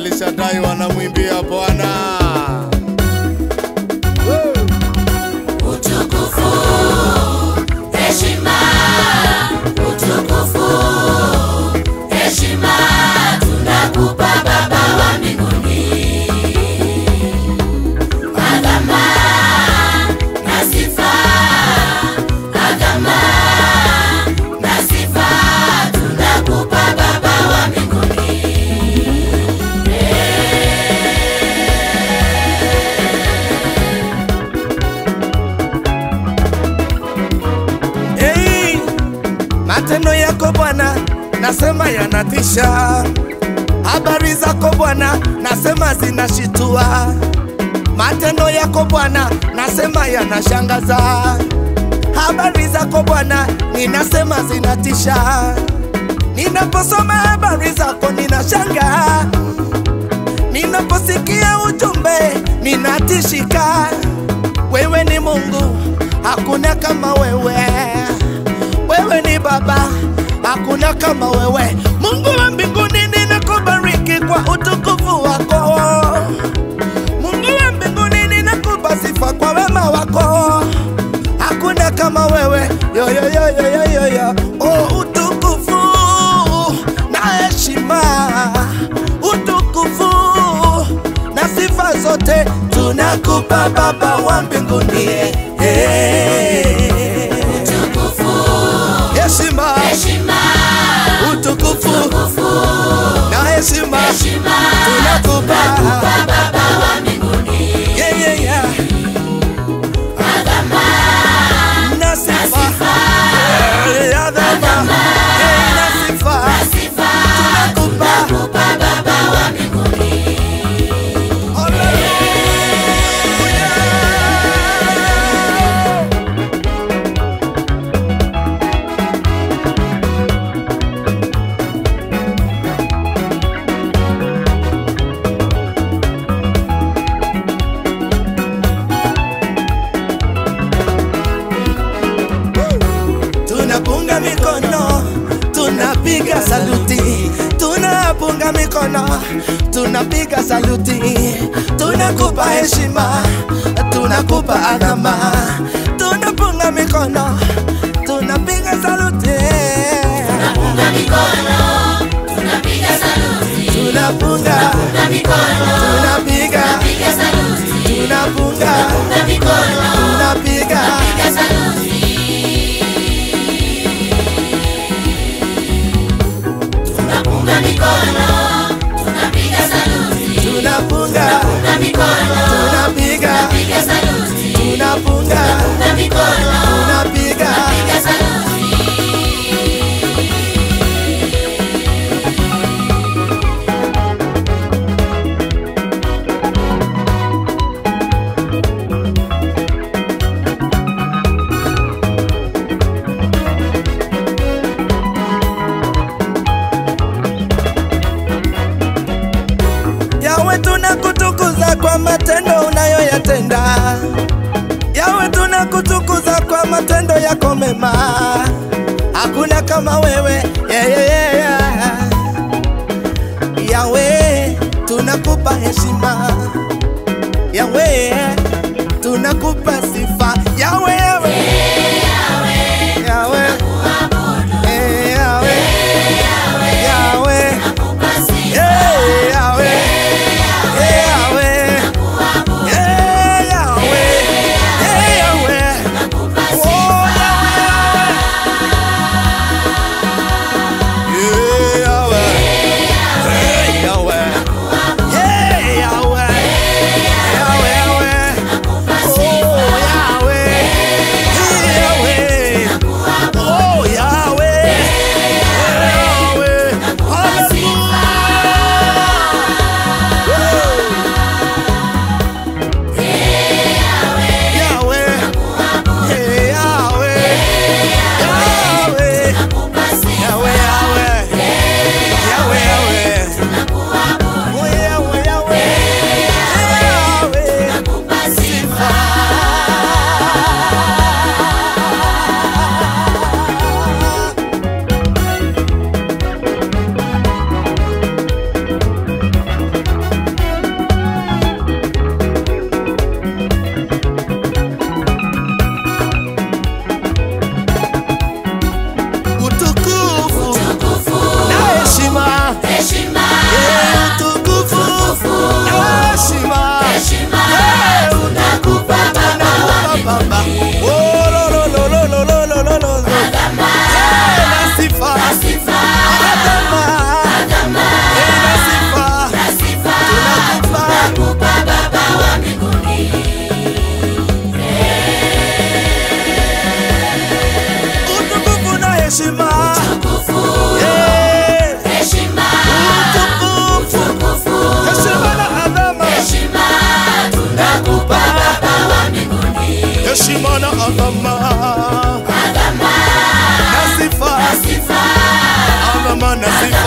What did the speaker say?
Elishadai wanamwimbia Bwana. Utukufu, heshima, utukufu, heshima, tunakupa Baba wa mbinguni. Adhama na sifa, adhama na sifa, tunakupa Baba wa mbinguni. Matendo yako Bwana nasema yanatisha, habari zako Bwana nasema zinashitua. Matendo yako Bwana nasema yanashangaza, habari zako Bwana ninasema zinatisha. Ninaposoma habari zako ninashangaa, ninaposikia ujumbe ninatishika. Wewe ni Mungu, hakuna kama wewe. Wewe ni Baba, hakuna kama wewe. Mungu wa mbinguni ninakubariki kwa utukufu wako. Mungu wa mbinguni ninakupa sifa kwa wema wako. Hakuna kama wewe. Yo yo yo yo yo yo yo. Oh, utukufu na heshima, utukufu na sifa zote tunakupa Baba wa mbinguni. Heshima, utukufu na heshima tunakupa Baba wa mbinguni. Yeah, yeah, yeah. Adhama Na sifa, adhama na sifa tunakupa Baba wa mbinguni. Tunapunga mikono, tunapiga saluti. Tunapunga mikono, tunapiga saluti. Tunakupa heshima, tunakupa adhama. Tunapunga mikono, tunapiga saluti. Tunapunga mikono, tunapiga saluti. Tunapunga mikono, tunapiga saluti. tunapunga mikono, tunapiga saluti. Tunapunga mikono, tunapiga saluti. tunapunga mikono, tunapiga saluti. tunapunga mikono, tunapiga saluti. Yawe tunakutukuza kwa matendo unayoyatenda. Yawe tunakutukuza kwa matendo yako mema. Hakuna kama wewe. Yeah, yeah, yeah. Yawe tunakupa heshima. Yawe tunakupa sifa. Yawe Yawe Yawe Yawe Yawe Yawe Yeah. Bwana sifa.